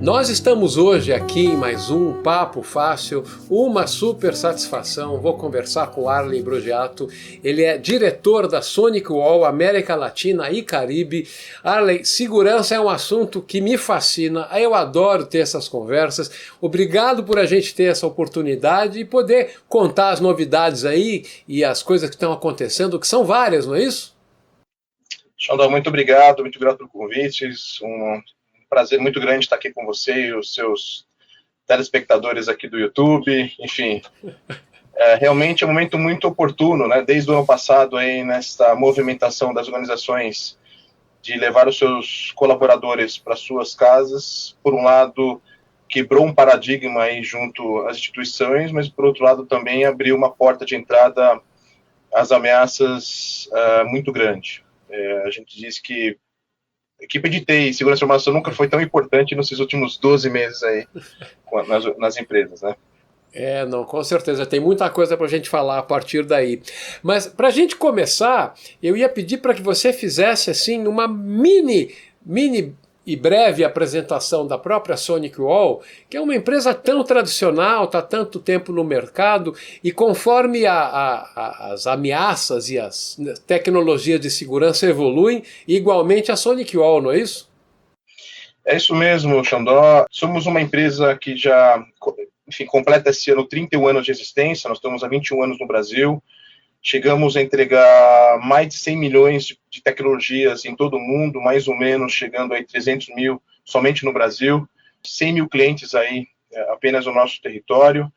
Nós estamos hoje aqui em mais um Papo Fácil, uma super satisfação. Vou conversar com o Arley Brogiato. Ele é diretor da SonicWall América Latina e Caribe. Arley, segurança é um assunto que me fascina. Eu adoro ter essas conversas. Obrigado por a gente ter essa oportunidade e poder contar as novidades aí e as coisas que estão acontecendo, que são várias, não é isso? Xandão, muito obrigado pelo convite. Um prazer muito grande estar aqui com você e os seus telespectadores aqui do YouTube. Enfim, realmente é um momento muito oportuno, né? Desde o ano passado, aí, nesta movimentação das organizações de levar os seus colaboradores para suas casas. Por um lado, quebrou um paradigma aí junto às instituições, mas por outro lado também abriu uma porta de entrada às ameaças muito grande. A gente diz que a equipe de TI e segurança da informação nunca foi tão importante nesses últimos 12 meses aí nas empresas, né? Não, com certeza, tem muita coisa para a gente falar a partir daí. Mas para a gente começar, eu ia pedir para que você fizesse assim uma mini e breve apresentação da própria SonicWall, que é uma empresa tão tradicional, está tanto tempo no mercado, e conforme as ameaças e as tecnologias de segurança evoluem, igualmente a SonicWall, não é isso? É isso mesmo, Xandó. Somos uma empresa que já, enfim, completa esse ano 31 anos de existência. Nós estamos há 21 anos no Brasil. Chegamos a entregar mais de 100 milhões de tecnologias em todo o mundo, mais ou menos chegando a 300 mil somente no Brasil. 100 mil clientes aí apenas no nosso território,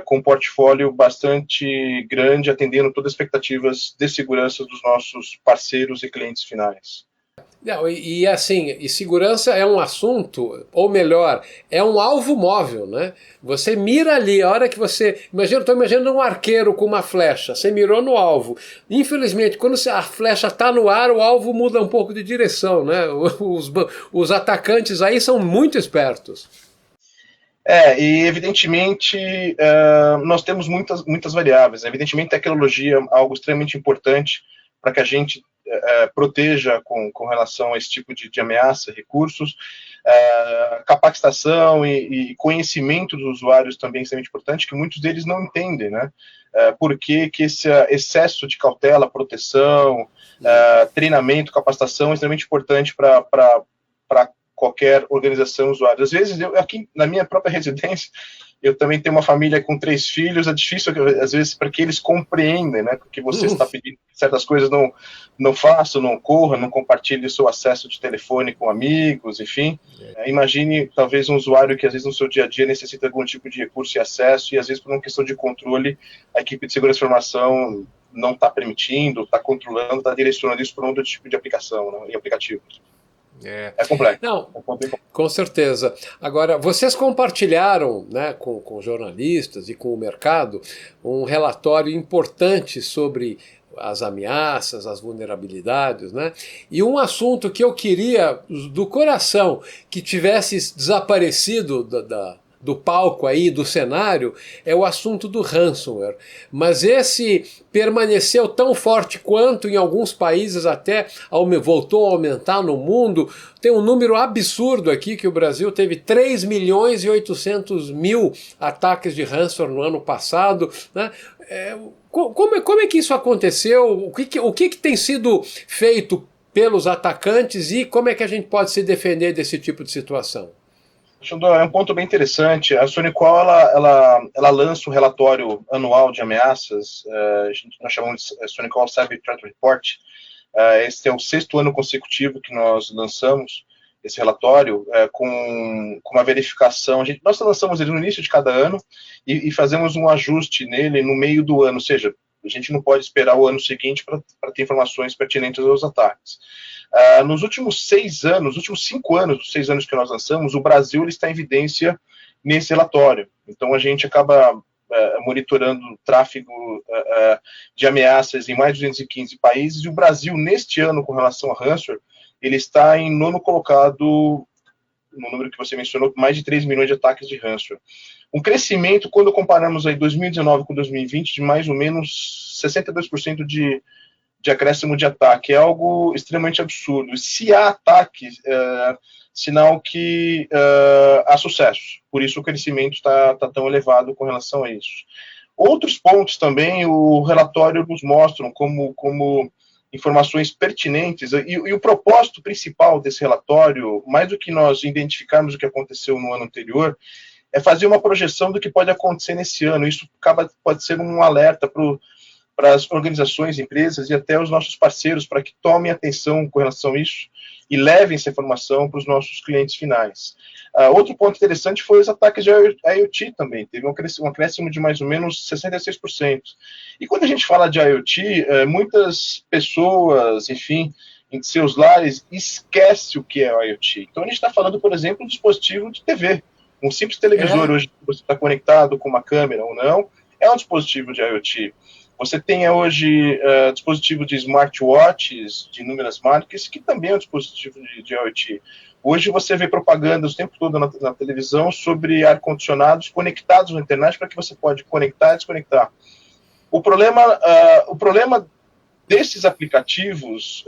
com um portfólio bastante grande, atendendo todas as expectativas de segurança dos nossos parceiros e clientes finais. Não, assim, e segurança é um assunto, ou melhor, é um alvo móvel, né? Você mira ali, a hora que você... Estou imaginando um arqueiro com uma flecha, você mirou no alvo. Infelizmente, quando a flecha está no ar, o alvo muda um pouco de direção, né? Os atacantes aí são muito espertos. E evidentemente nós temos muitas variáveis. Evidentemente, tecnologia é algo extremamente importante para que a gente proteja com relação a esse tipo de ameaça, recursos. Capacitação e conhecimento dos usuários também é extremamente importante, que muitos deles não entendem, né? Por que esse excesso de cautela, proteção, treinamento, capacitação é extremamente importante para qualquer organização usuária. Às vezes, aqui na minha própria residência, eu também tenho uma família com 3 filhos, é difícil, às vezes, para que eles compreendam, né, que você está pedindo certas coisas, não faça, não corra, não compartilhe o seu acesso de telefone com amigos, enfim. Imagine, talvez, um usuário que, às vezes, no seu dia a dia necessita de algum tipo de recurso e acesso, e, às vezes, por uma questão de controle, a equipe de segurança de informação não está permitindo, está controlando, está direcionando isso para um outro tipo de aplicação, né, e aplicativo. É complexo. Não, com certeza. Agora, vocês compartilharam, né, com jornalistas e com o mercado um relatório importante sobre as ameaças, as vulnerabilidades, né? E um assunto que eu queria, do coração, que tivesse desaparecido do palco aí, do cenário, é o assunto do ransomware. Mas esse permaneceu tão forte quanto em alguns países até voltou a aumentar no mundo. Tem um número absurdo aqui que o Brasil teve 3 milhões e 800 mil ataques de ransomware no ano passado, né? Como é que isso aconteceu? O que tem sido feito pelos atacantes e como é que a gente pode se defender desse tipo de situação? É um ponto bem interessante. A SonicWall ela lança um relatório anual de ameaças. Nós chamamos de SonicWall Cyber Threat Report. Esse é o 6º ano consecutivo que nós lançamos esse relatório com uma verificação. Nós lançamos ele no início de cada ano e fazemos um ajuste nele no meio do ano, ou seja, a gente não pode esperar o ano seguinte para ter informações pertinentes aos ataques. Nos últimos 6 anos, nos últimos 5 anos, dos 6 anos que nós lançamos, o Brasil ele está em evidência nesse relatório. Então, a gente acaba monitorando o tráfego de ameaças em mais de 215 países, e o Brasil, neste ano, com relação a ransomware, ele está em 9º colocado, no número que você mencionou, mais de 3 milhões de ataques de ransomware. Um crescimento, quando comparamos aí 2019 com 2020, de mais ou menos 62% de acréscimo de ataque. É algo extremamente absurdo. Se há ataque, sinal que há sucesso. Por isso o crescimento está tão elevado com relação a isso. Outros pontos também o relatório nos mostram como informações pertinentes, e o propósito principal desse relatório, mais do que nós identificarmos o que aconteceu no ano anterior, é fazer uma projeção do que pode acontecer nesse ano. Isso pode ser um alerta para as organizações, empresas e até os nossos parceiros, para que tomem atenção com relação a isso e levem essa informação para os nossos clientes finais. Outro ponto interessante foi os ataques de IoT também, teve um acréscimo de mais ou menos 66%. E quando a gente fala de IoT, muitas pessoas, enfim, em seus lares, esquecem o que é o IoT. Então a gente está falando, por exemplo, de dispositivo de TV. Um simples televisor hoje, que você está conectado com uma câmera ou não, é um dispositivo de IoT. Você tem hoje dispositivo de smartwatches, de inúmeras marcas, que também é um dispositivo de IoT. Hoje você vê propagandas o tempo todo na televisão sobre ar-condicionados conectados na internet para que você pode conectar e desconectar. O problema desses aplicativos,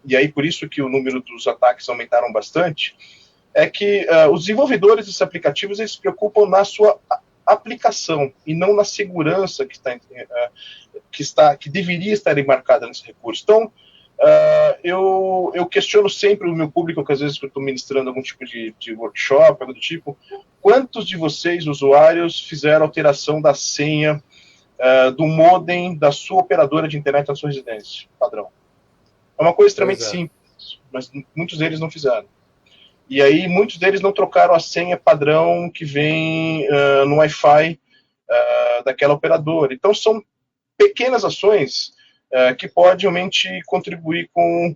e aí por isso que o número dos ataques aumentaram bastante, é que os desenvolvedores desses aplicativos eles se preocupam na sua aplicação e não na segurança que deveria estar embarcada nesse recurso. Então, eu questiono sempre o meu público, que às vezes eu estou ministrando algum tipo de workshop, algo do tipo, quantos de vocês, usuários, fizeram alteração da senha do modem da sua operadora de internet na sua residência, padrão? É uma coisa extremamente simples, mas muitos deles não fizeram. E aí, muitos deles não trocaram a senha padrão que vem no Wi-Fi daquela operadora. Então, são pequenas ações que podem realmente contribuir com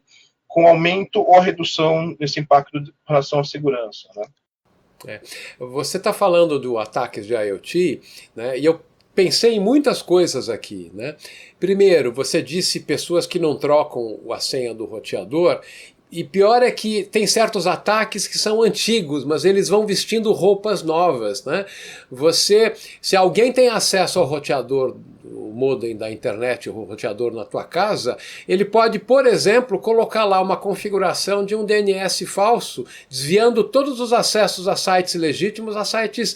aumento ou redução desse impacto em relação à segurança, né? Você está falando do ataques de IoT, né, e eu pensei em muitas coisas aqui, né? Primeiro, você disse pessoas que não trocam a senha do roteador. E pior é que tem certos ataques que são antigos, mas eles vão vestindo roupas novas, né? Se alguém tem acesso ao roteador, o modem da internet, o roteador na tua casa, ele pode, por exemplo, colocar lá uma configuração de um DNS falso, desviando todos os acessos a sites legítimos a sites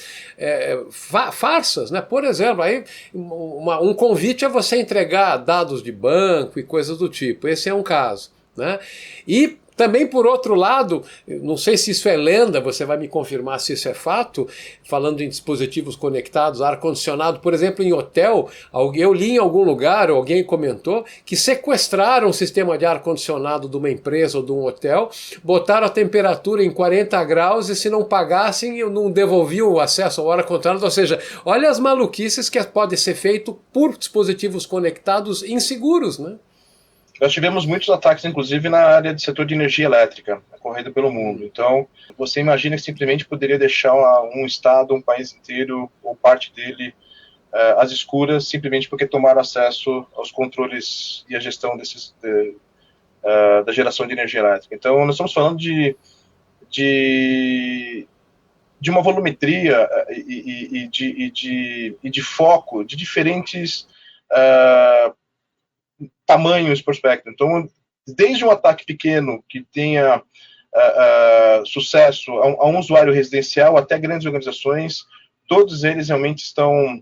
farsas, né? Por exemplo, aí um convite a você entregar dados de banco e coisas do tipo. Esse é um caso, né? E também, por outro lado, não sei se isso é lenda, você vai me confirmar se isso é fato, falando em dispositivos conectados, ar-condicionado, por exemplo, em hotel, eu li em algum lugar, ou alguém comentou, que sequestraram o sistema de ar-condicionado de uma empresa ou de um hotel, botaram a temperatura em 40 graus e se não pagassem, não devolviam o acesso ao ar-condicionado. Ou seja, olha as maluquices que podem ser feitas por dispositivos conectados inseguros, né? Nós tivemos muitos ataques, inclusive, na área do setor de energia elétrica, ocorrendo pelo mundo. Então, você imagina que simplesmente poderia deixar um estado, um país inteiro, ou parte dele, às escuras, simplesmente porque tomaram acesso aos controles e à gestão da geração de energia elétrica. Então, nós estamos falando de uma volumetria e de foco de diferentes tamanhos por espectro. Então, desde um ataque pequeno que tenha sucesso a um usuário residencial até grandes organizações, todos eles realmente estão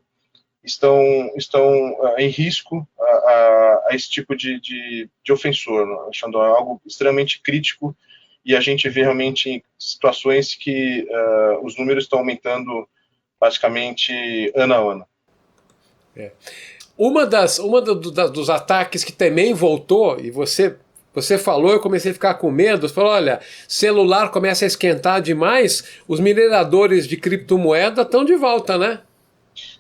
em risco a esse tipo de ofensor, né? Achando algo extremamente crítico, e a gente vê realmente situações que os números estão aumentando praticamente ano a ano. Dos ataques que também voltou, e você falou, eu comecei a ficar com medo, você falou, olha, celular começa a esquentar demais, os mineradores de criptomoeda estão de volta, né?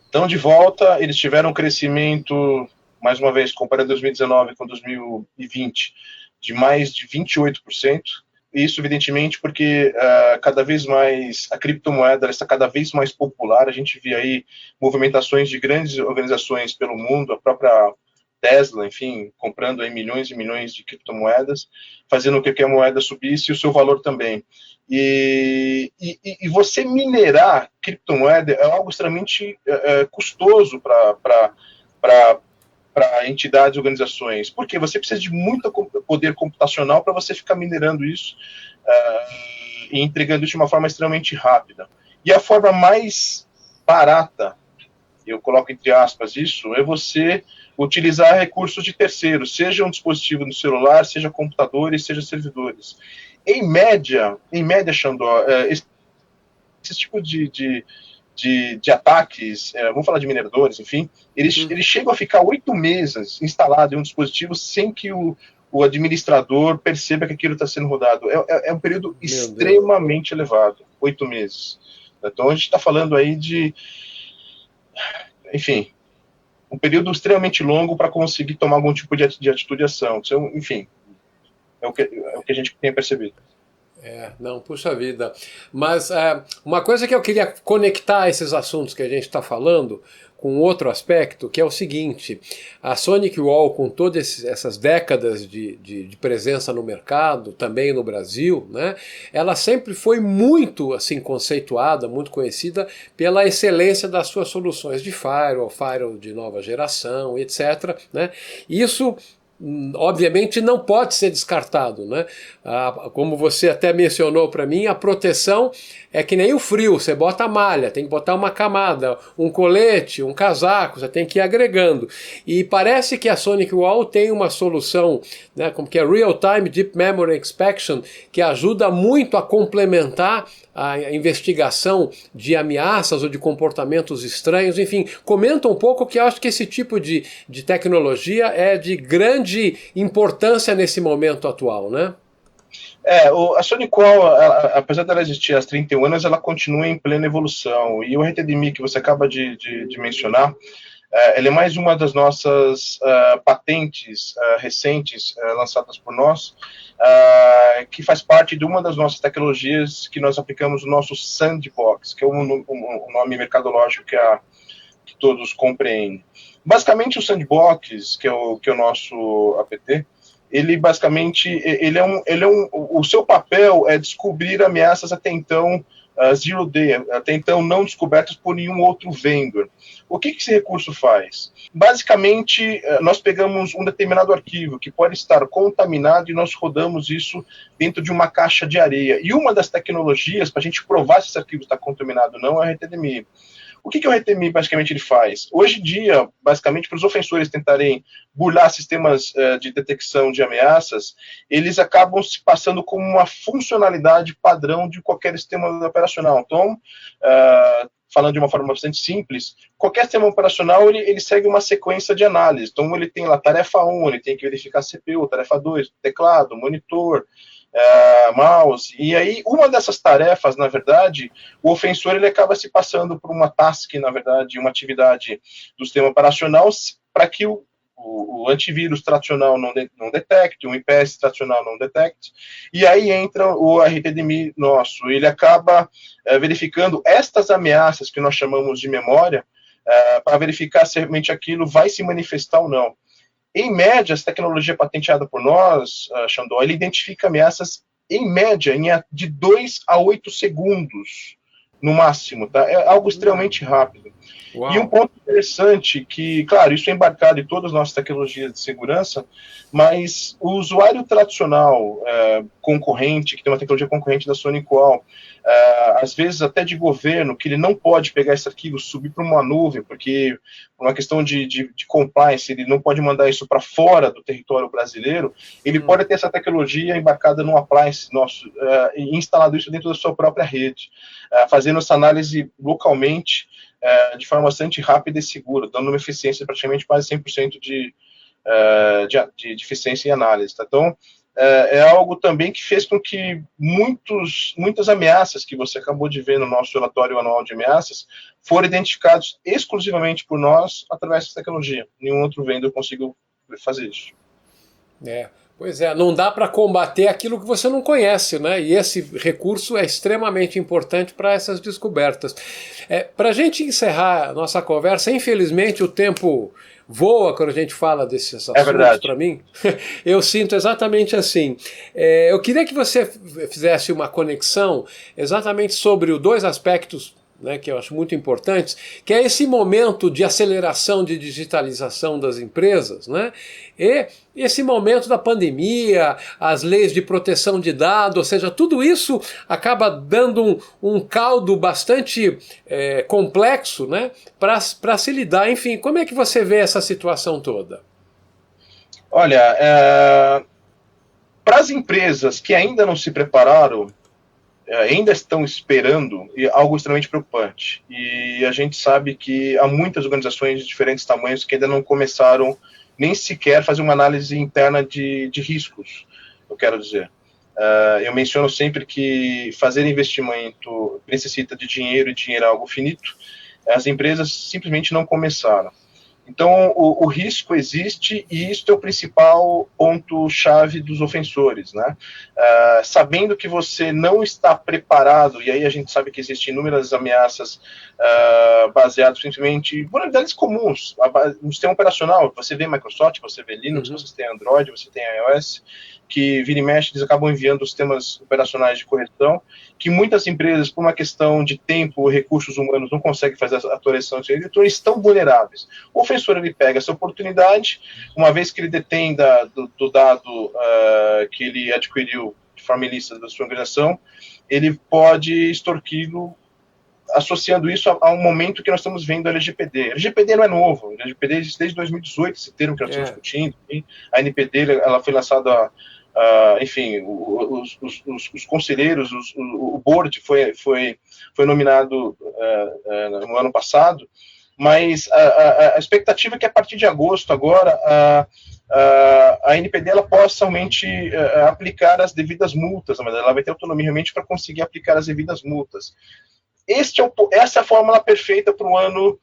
Estão de volta, eles tiveram um crescimento, mais uma vez, comparando 2019 com 2020, de mais de 28%. Isso, evidentemente, porque cada vez mais a criptomoeda está cada vez mais popular. A gente vê aí movimentações de grandes organizações pelo mundo, a própria Tesla, enfim, comprando aí milhões e milhões de criptomoedas, fazendo com que a moeda subisse e o seu valor também. E você minerar criptomoeda é algo extremamente custoso para para entidades e organizações. Porque você precisa de muito poder computacional para você ficar minerando isso e entregando isso de uma forma extremamente rápida. E a forma mais barata, eu coloco entre aspas isso, é você utilizar recursos de terceiros, seja um dispositivo no celular, seja computadores, seja servidores. Em média, Xandó, esse tipo de ataques, vamos falar de mineradores, enfim, eles chegam a ficar 8 meses instalado em um dispositivo sem que o administrador perceba que aquilo está sendo rodado. É um período extremamente elevado, 8 meses. Então a gente está falando aí de, enfim, um período extremamente longo para conseguir tomar algum tipo de atitude e ação. Então, enfim, é o que a gente tem percebido. Não, puxa vida. Mas uma coisa que eu queria conectar esses assuntos que a gente está falando com outro aspecto, que é o seguinte: a SonicWall, com todas essas décadas de presença no mercado, também no Brasil, né, ela sempre foi muito assim conceituada, muito conhecida pela excelência das suas soluções de firewall de nova geração, etc. Né? Isso obviamente não pode ser descartado, né? Como você até mencionou para mim, a proteção é que nem o frio, você bota a malha, tem que botar uma camada, um colete, um casaco, você tem que ir agregando. E parece que a SonicWall tem uma solução, né, como que é Real Time Deep Memory Inspection, que ajuda muito a complementar a investigação de ameaças ou de comportamentos estranhos. Enfim, comenta um pouco, que eu acho que esse tipo de tecnologia é de grande importância nesse momento atual, né? A SonicWall, apesar dela existir há 31 anos, ela continua em plena evolução. E o RTDMI que você acaba de mencionar, ele é mais uma das nossas patentes recentes lançadas por nós, que faz parte de uma das nossas tecnologias que nós aplicamos no nosso Sandbox, que é o nome mercadológico que todos compreendem. Basicamente, o Sandbox, que é o nosso apt, ele basicamente, o seu papel é descobrir ameaças até então zero day, até então não descobertas por nenhum outro vendor. O que esse recurso faz? Basicamente, nós pegamos um determinado arquivo que pode estar contaminado e nós rodamos isso dentro de uma caixa de areia. E uma das tecnologias para a gente provar se esse arquivo está contaminado ou não é o RTDMI. O que o RTMI basicamente ele faz? Hoje em dia, basicamente, para os ofensores tentarem burlar sistemas de detecção de ameaças, eles acabam se passando como uma funcionalidade padrão de qualquer sistema operacional. Então, falando de uma forma bastante simples, qualquer sistema operacional ele segue uma sequência de análise. Então, ele tem lá tarefa 1, ele tem que verificar CPU, tarefa 2, teclado, monitor, mouse, e aí uma dessas tarefas, na verdade, o ofensor ele acaba se passando por uma task, na verdade, uma atividade do sistema operacional para que o antivírus tradicional não detecte, o IPS tradicional não detecte, e aí entra o RTDMI nosso, ele acaba verificando estas ameaças que nós chamamos de memória, para verificar se realmente aquilo vai se manifestar ou não. Em média, essa tecnologia patenteada por nós, Xandó, ele identifica ameaças, em média, de 2 a 8 segundos, no máximo. Tá? É algo extremamente rápido. Uau. E um ponto interessante, que, claro, isso é embarcado em todas as nossas tecnologias de segurança, mas o usuário tradicional, concorrente, que tem uma tecnologia concorrente da SonicWall, às vezes até de governo, que ele não pode pegar esse arquivo, subir para uma nuvem, porque por uma questão de compliance, ele não pode mandar isso para fora do território brasileiro, ele pode ter essa tecnologia embarcada num appliance nosso, e instalado isso dentro da sua própria rede, fazendo essa análise localmente, de forma bastante rápida e segura, dando uma eficiência de praticamente quase 100% de eficiência em análise. Tá? Então, é algo também que fez com que muitas ameaças que você acabou de ver no nosso relatório anual de ameaças foram identificados exclusivamente por nós através dessa tecnologia. Nenhum outro vendor conseguiu fazer isso. Pois é, não dá para combater aquilo que você não conhece, né? E esse recurso é extremamente importante para essas descobertas. Para a gente encerrar a nossa conversa, infelizmente o tempo voa quando a gente fala desses assuntos, para mim. Eu sinto exatamente assim. Eu queria que você fizesse uma conexão exatamente sobre os dois aspectos né, que eu acho muito importantes, que é esse momento de aceleração de digitalização das empresas, né, e esse momento da pandemia, as leis de proteção de dados, ou seja, tudo isso acaba dando um caldo bastante complexo, né, para se lidar. Enfim, como é que você vê essa situação toda? Olha, para as empresas que ainda não se prepararam, ainda estão esperando, algo extremamente preocupante. E a gente sabe que há muitas organizações de diferentes tamanhos que ainda não começaram nem sequer fazer uma análise interna de riscos, eu quero dizer. Eu menciono sempre que fazer investimento necessita de dinheiro, e dinheiro é algo finito. As empresas simplesmente não começaram. Então, o risco existe e isso é o principal ponto-chave dos ofensores, né? Sabendo que você não está preparado, e aí a gente sabe que existem inúmeras ameaças baseadas simplesmente em vulnerabilidades comuns, no sistema operacional. Você vê Microsoft, você vê Linux, você tem Android, você tem iOS, que vira e mexe, eles acabam enviando sistemas operacionais de correção, que muitas empresas, por uma questão de tempo ou recursos humanos, não conseguem fazer a atualização de então estão vulneráveis. O ofensor, ele pega essa oportunidade, uma vez que ele detém do dado que ele adquiriu de forma ilícita da sua organização, ele pode extorquí-lo associando isso a um momento que nós estamos vendo a LGPD. A LGPD não é novo, a LGPD existe desde 2018, esse termo que nós estamos discutindo. A NPD ela foi lançada, enfim, os conselheiros, o board foi nominado no ano passado, mas a expectativa é que a partir de agosto agora a NPD ela possa realmente aplicar as devidas multas, ela vai ter autonomia realmente para conseguir aplicar as devidas multas. Essa é a fórmula perfeita para o ano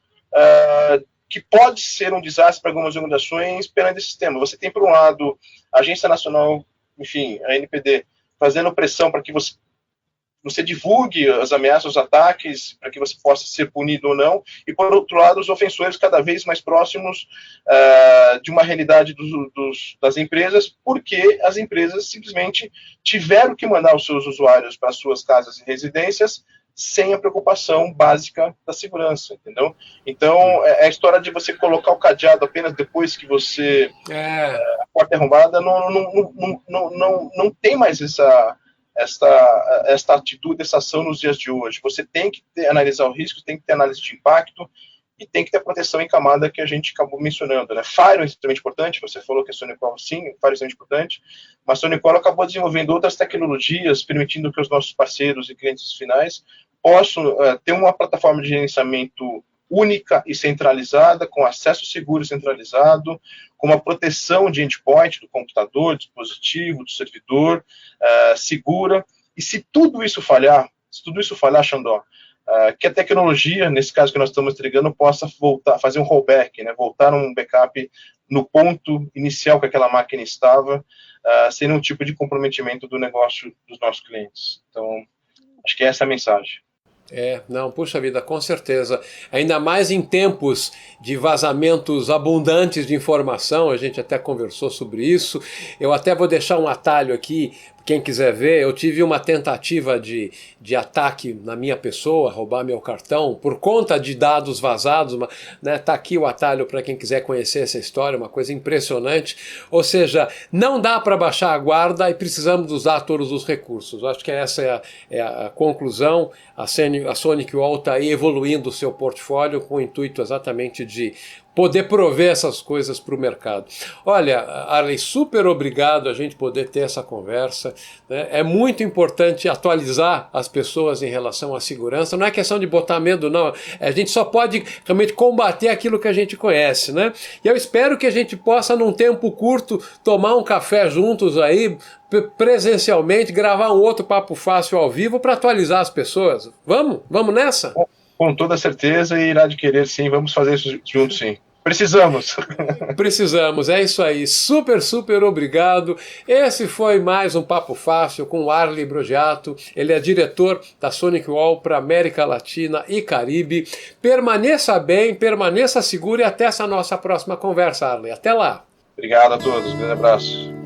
que pode ser um desastre para algumas organizações perante esse sistema. Você tem, por um lado, a Agência Nacional, enfim, a NPD, fazendo pressão para que você divulgue as ameaças, os ataques, para que você possa ser punido ou não, e, por outro lado, os ofensores cada vez mais próximos de uma realidade das empresas, porque as empresas simplesmente tiveram que mandar os seus usuários para suas casas e residências sem a preocupação básica da segurança, entendeu? Então, é a história de você colocar o cadeado apenas depois que a porta é arrombada, não tem mais esta atitude, essa ação nos dias de hoje. Você tem que analisar o risco, tem que ter análise de impacto e tem que ter proteção em camada que a gente acabou mencionando, né? Firewall é extremamente importante, você falou que a SonicWall sim, Firewall é extremamente importante, mas a SonicWall acabou desenvolvendo outras tecnologias, permitindo que os nossos parceiros e clientes finais possam ter uma plataforma de gerenciamento única e centralizada, com acesso seguro e centralizado, com uma proteção de endpoint do computador, do dispositivo, do servidor, segura. E se tudo isso falhar, Xandó, que a tecnologia, nesse caso que nós estamos entregando, possa voltar, fazer um rollback, né, voltar um backup no ponto inicial que aquela máquina estava, sem nenhum tipo de comprometimento do negócio dos nossos clientes. Então, acho que essa é a mensagem. Não, puxa vida, com certeza. Ainda mais em tempos de vazamentos abundantes de informação, a gente até conversou sobre isso. Eu até vou deixar um atalho aqui, quem quiser ver. Eu tive uma tentativa de ataque na minha pessoa, roubar meu cartão, por conta de dados vazados, né? Tá aqui o atalho para quem quiser conhecer essa história, uma coisa impressionante. Ou seja, não dá para baixar a guarda e precisamos usar todos os recursos. Acho que essa é a conclusão. A SonicWall está aí evoluindo o seu portfólio com o intuito exatamente de poder prover essas coisas para o mercado. Olha, Arley, super obrigado a gente poder ter essa conversa, né? É muito importante atualizar as pessoas em relação à segurança. Não é questão de botar medo, não. A gente só pode realmente combater aquilo que a gente conhece, né? E eu espero que a gente possa, num tempo curto, tomar um café juntos aí, presencialmente, gravar um outro Papo Fácil ao vivo para atualizar as pessoas. Vamos? Vamos nessa? Com toda certeza, e irá de querer sim, vamos fazer isso juntos sim. Precisamos. Precisamos, é isso aí. Super, super obrigado. Esse foi mais um Papo Fácil com o Arley Brogiato. Ele é diretor da SonicWall para América Latina e Caribe. Permaneça bem, permaneça seguro e até essa nossa próxima conversa, Arley. Até lá. Obrigado a todos. Um grande abraço.